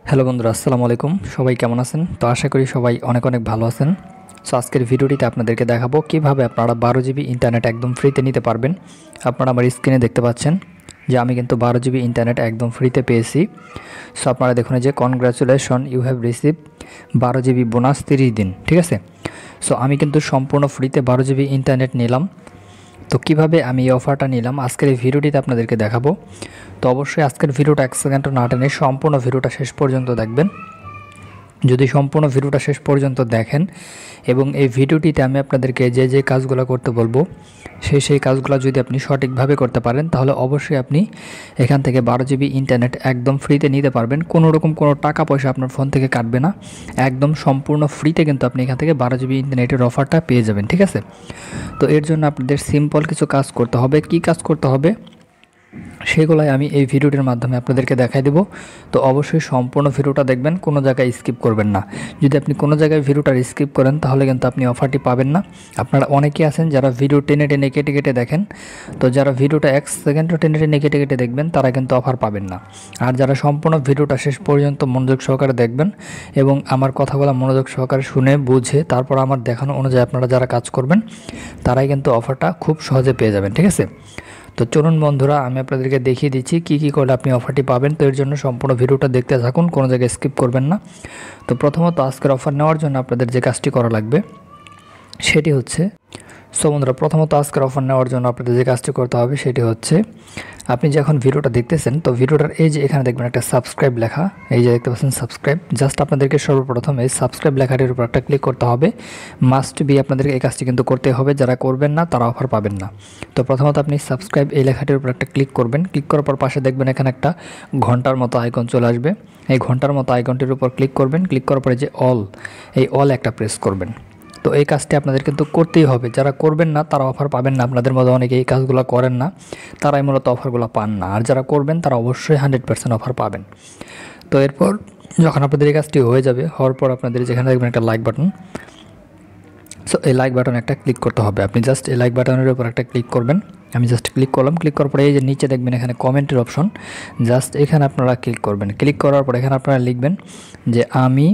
Hello বন্ধুরা, আসসালামু আলাইকুম। সবাই কেমন আছেন? তো আশা করি সবাই অনেক অনেক ভালো আছেন। সো আজকের ভিডিওটিতে আপনাদেরকে দেখাবো কিভাবে আপনারা 12 জিবি ইন্টারনেট একদম ফ্রিতে নিতে পারবেন। আপনারা আমার স্ক্রিনে দেখতে পাচ্ছেন যে আমি কিন্তু 12 জিবি ইন্টারনেট একদম ফ্রিতে পেয়েছি। সো আপনারা দেখুন যে congratulation, you have receive 12 GB bonus 30 দিন, ঠিক আছে। সো আমি কিন্তু সম্পূর্ণ ফ্রিতে 12 জিবি ইন্টারনেট নিলাম। তো কিভাবে আমি এই অফারটা নিলাম আজকের এই ভিডিওটিতে আপনাদেরকে দেখাবো। তো অবশ্যই আজকের ভিডিওটা 1 সেকেন্ডও না টেনে সম্পূর্ণ ভিডিওটা শেষ পর্যন্ত দেখবেন। যদি সম্পূর্ণ ভিডিওটা শেষ পর্যন্ত দেখেন এবং এই ভিডিওটিতে আমি আপনাদেরকে যে যে কাজগুলো করতে বলবো সেই কাজগুলো যদি আপনি সঠিকভাবে করতে পারেন তাহলে অবশ্যই আপনি এখান থেকে 12 জিবি ইন্টারনেট একদম ফ্রিতে নিতে পারবেন। কোনো রকম কোনো টাকা পয়সা আপনার ফোন থেকে কাটবে না, একদম সম্পূর্ণ ফ্রিতে কিন্তু আপনি এখান থেকে 12 জিবি ইন্টারনেটের অফারটা পেয়ে যাবেন, ঠিক আছে। তো এর জন্য আপনাদের সিম্পল কিছু কাজ করতে হবে। কি কাজ করতে হবে সেগুলাই আমি এই ভিডিওটির মাধ্যমে আপনাদেরকে দেখাই দেব। তো অবশ্যই সম্পূর্ণ ভিডিওটা দেখবেন, কোনো জায়গায় স্কিপ করবেন না। যদি আপনি কোনো জায়গায় ভিডিওটা স্কিপ করেন তাহলে কিন্তু আপনি অফারটি পাবেন না। আপনারা অনেকেই আছেন যারা ভিডিও টেনে টেনে কেটে কেটে দেখেন, তো যারা ভিডিওটা 1 সেকেন্ডও টেনে টেনে কেটে কেটে দেখবেন তারা কিন্তু অফার পাবেন না। আর যারা সম্পূর্ণ ভিডিওটা শেষ পর্যন্ত মনোযোগ সহকারে দেখবেন এবং আমার কথাগুলো মনোযোগ সহকারে শুনে বুঝে তারপর আমার দেখানো অনুযায়ী আপনারা যারা কাজ করবেন তারাই কিন্তু অফারটা খুব সহজে পেয়ে যাবেন, ঠিক আছে। তো চলুন বন্ধুরা, আমি আপনাদেরকে দেখিয়ে দিচ্ছি কি করলে আপনি অফারটি পাবেন। তো এর জন্য সম্পূর্ণ ভিডিওটা দেখতে থাকুন, কোনো জায়গায় স্কিপ করবেন না। তো প্রথমত আজকের অফার নেওয়ার জন্য আপনাদের যে কাজটি করা লাগবে সেটি হচ্ছে, বন্ধুরা প্রথমত আজকের অফার নেওয়ার জন্য আপনাদের যে কাজটি করতে হবে সেটি হচ্ছে, আপনি যখন ভিডিওটা দেখতেছেন তো ভিডিওটার এই যে এখানে দেখবেন একটা সাবস্ক্রাইব লেখা, এই যে দেখতে পাচ্ছেন সাবস্ক্রাইব, জাস্ট আপনাদেরকে সর্বপ্রথম এই সাবস্ক্রাইব লেখাটির উপর একটা ক্লিক করতে হবে। মাস্ট বি আপনাদেরকে এই কাজটি কিন্তু করতে হবে, যারা করবেন না তারা অফার পাবেন না। তো প্রথমত আপনি সাবস্ক্রাইব এই লেখাটির উপর একটা ক্লিক করবেন। ক্লিক করার পর পাশে দেখবেন এখানে একটা ঘন্টার মতো আইকন চলে আসবে। এই ঘন্টার মতো আইকনটির উপর ক্লিক করবেন। ক্লিক করার পরে যে অল একটা প্রেস করবেন। তো এই কাজটি আপনাদের কিন্তু করতেই হবে, যারা করবেন না তারা অফার পাবেন না। আপনাদের মধ্যে অনেকে এই কাজগুলো করেন না, তারাই মূলত অফারগুলো পান না। আর যারা করবেন তারা অবশ্যই 100% অফার পাবেন। তো এরপর যখন আপনাদের এই কাজটি হয়ে যাবে, হওয়ার পর আপনাদের যেখানে দেখবেন একটা লাইক বাটন, সো এই লাইক বাটন একটা ক্লিক করতে হবে। আপনি জাস্ট এই লাইক বাটনের উপর একটা ক্লিক করবেন। আমি জাস্ট ক্লিক করলাম। ক্লিক করার পরে এই যে নিচে দেখবেন এখানে কমেন্টের অপশন, জাস্ট এখানে আপনারা ক্লিক করবেন। ক্লিক করার পর এখানে আপনারা লিখবেন যে আমি,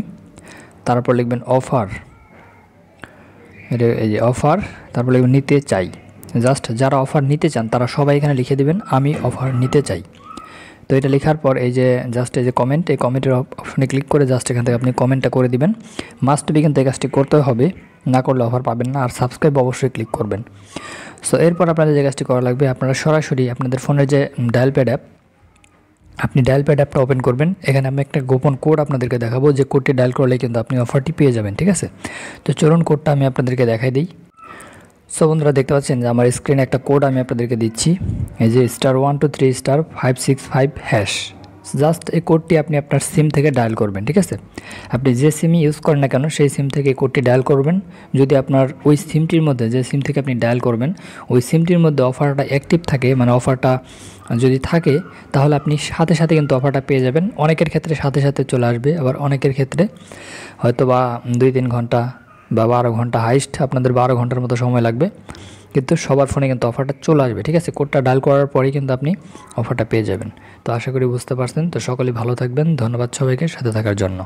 তারপর লিখবেন অফার, এই যে অফার, তারপর লিখবেন নিতে চাই। জাস্ট যারা অফার নিতে চান তারা সবাই এখানে লিখে দেবেন আমি অফার নিতে চাই। তো এটা লেখার পর এই যে জাস্ট এই যে কমেন্ট, এই কমেন্টের অপশনে ক্লিক করে জাস্ট এখান থেকে আপনি কমেন্টটা করে দিবেন। মাস্ট বি কিন্তু এই কাজটি করতে হবে, না করলে অফার পাবেন না। আর সাবস্ক্রাইব অবশ্যই ক্লিক করবেন। সো এরপর আপনাদের যে কাজটি করা লাগবে, আপনারা সরাসরি আপনাদের ফোনের যে ডায়াল প্যাড অ্যাপ, আপনি ডায়াল প্যাড অ্যাপটা ওপেন করবেন। এখানে আমি একটা গোপন কোড আপনাদেরকে দেখাবো, যে কোডটি ডায়াল করলে কিন্তু আপনি অফারটি পেয়ে যাবেন, ঠিক আছে। তো চলুন কোডটা আমি আপনাদেরকে দেখাই দিই। সো বন্ধুরা দেখতে পাচ্ছেন যে আমার স্ক্রিনে একটা কোড আমি আপনাদেরকে দিচ্ছি, এই যে *123*565#। জাস্ট এই কোডটি আপনি আপনার সিম থেকে ডায়াল করবেন, ঠিক আছে। আপনি যে সিমই ইউজ করেন না কেন সেই সিম থেকে এই কোডটি ডায়াল করবেন। যদি আপনার ওই সিমটির মধ্যে, যে সিম থেকে আপনি ডায়াল করবেন ওই সিমটির মধ্যে অফারটা অ্যাক্টিভ থাকে, মানে অফারটা যদি থাকে তাহলে আপনি সাথে সাথে কিন্তু অফারটা পেয়ে যাবেন। অনেকের ক্ষেত্রে সাথে সাথে চলে আসবে, আবার অনেকের ক্ষেত্রে হয়তো বা 2-3 ঘন্টা বা 12 ঘন্টা, হাইস্ট আপনাদের 12 ঘন্টার মতো সময় লাগবে, কিন্তু সবার ফোনে কিন্তু অফারটা চলে আসবে, ঠিক আছে। কোডটা ডায়াল করার পরেই কিন্তু আপনি অফারটা পেয়ে যাবেন। তো আশা করি বুঝতে পারছেন। তো সকলেই ভালো থাকবেন। ধন্যবাদ সবাইকে সাথে থাকার জন্য।